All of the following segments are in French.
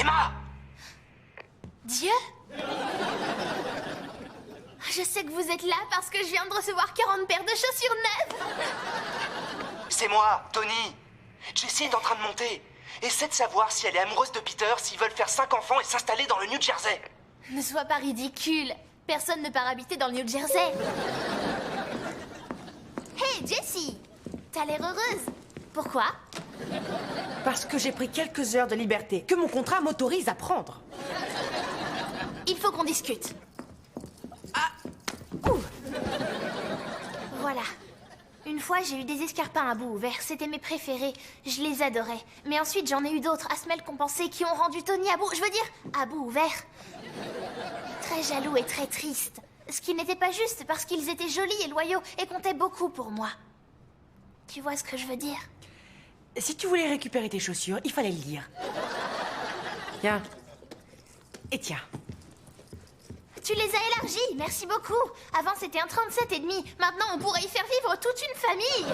Emma! Dieu? Je sais que vous êtes là parce que je viens de recevoir 40 paires de chaussures neuves. C'est moi, Tony. Jessie est en train de monter. Essaie de savoir si elle est amoureuse de Peter, s'ils veulent faire 5 enfants et s'installer dans le New Jersey. Ne sois pas ridicule. Personne ne part habiter dans le New Jersey. Hey, Jessie! T'as l'air heureuse. Pourquoi? Parce que j'ai pris quelques heures de liberté que mon contrat m'autorise à prendre. Il faut qu'on discute. Voilà. Une fois, j'ai eu des escarpins à bout ouvert. C'était mes préférés. Je les adorais. Mais ensuite, j'en ai eu d'autres à semelles compensées qui ont rendu Tony à bout... Je veux dire, à bout ouvert. Très jaloux et très triste. Ce qui n'était pas juste parce qu'ils étaient jolis et loyaux et comptaient beaucoup pour moi. Tu vois ce que je veux dire? Si tu voulais récupérer tes chaussures, il fallait le dire. Tiens. Et tiens. Tu les as élargis, merci beaucoup. Avant, c'était un 37,5. Maintenant, on pourrait y faire vivre toute une famille.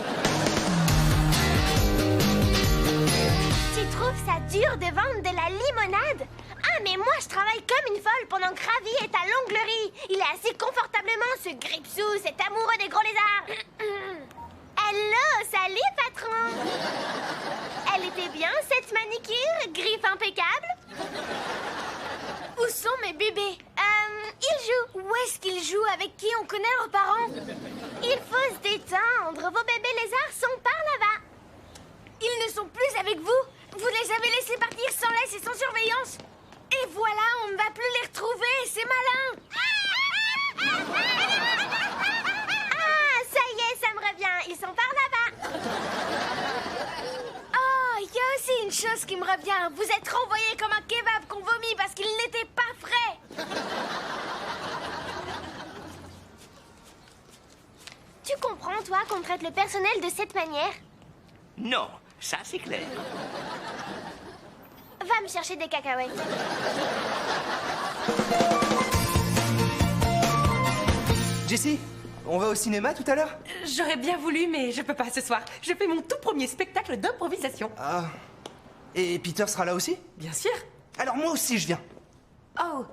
Tu trouves ça dur de vendre de la limonade? Ah, mais moi, je travaille comme une folle pendant que Ravi est à l'onglerie. Il est assis confortablement, ce Gripsou, cet amoureux des gros lézards. Hello, salut, patron. Elle était bien, cette manicure? Griffe impeccable? Où sont mes bébés? Ils jouent. Où est-ce qu'ils jouent? Avec qui? On connaît leurs parents. Il faut se détendre. Vos bébés lézards sont par là-bas. Ils ne sont plus avec vous. Vous les avez laissés partir sans laisse et sans surveillance. Et voilà, on ne va plus les retrouver. C'est malin. Ah, ça y est, ça me revient. Ils sont par là-bas. Oh, il y a aussi une chose qui me revient. Vous êtes renvoyés comme un kebab qu'on vomit parce qu'il n'était pas frais. Tu comprends, toi, qu'on traite le personnel de cette manière? Non, ça c'est clair. Va me chercher des cacahuètes. Jessie, on va au cinéma tout à l'heure? J'aurais bien voulu, mais je peux pas ce soir. Je fais mon tout premier spectacle d'improvisation. Ah. Et Peter sera là aussi? Bien sûr. Alors moi aussi je viens. Oh,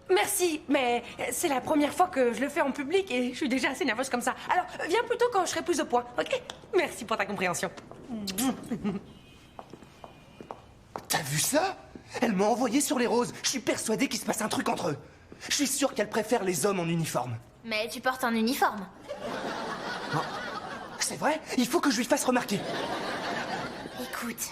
merci, mais c'est la première fois que je le fais en public et je suis déjà assez nerveuse comme ça. Alors, viens plutôt quand je serai plus au point, ok? Merci pour ta compréhension. T'as vu ça? Elle m'a envoyé sur les roses. Je suis persuadé qu'il se passe un truc entre eux. Je suis sûr qu'elle préfère les hommes en uniforme. Mais tu portes un uniforme. C'est vrai? Il faut que je lui fasse remarquer. Écoute,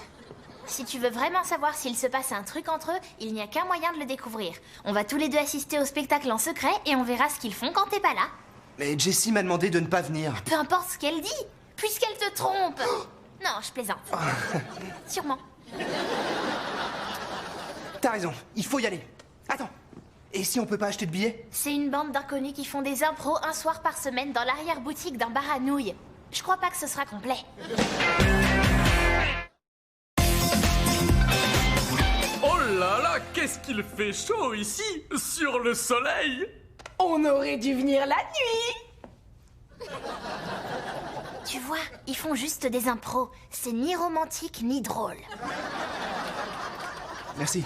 si tu veux vraiment savoir s'il se passe un truc entre eux, il n'y a qu'un moyen de le découvrir. On va tous les deux assister au spectacle en secret et on verra ce qu'ils font quand t'es pas là. Mais Jessie m'a demandé de ne pas venir. Peu importe ce qu'elle dit, puisqu'elle te trompe. Non, je plaisante. Sûrement. T'as raison, il faut y aller. Attends, et si on peut pas acheter de billets? C'est une bande d'inconnus qui font des impros un soir par semaine dans l'arrière-boutique d'un bar à nouilles. Je crois pas que ce sera complet. Oh là là, qu'est-ce qu'il fait chaud ici, sur le soleil! On aurait dû venir la nuit. Tu vois, ils font juste des impros. C'est ni romantique ni drôle. Merci.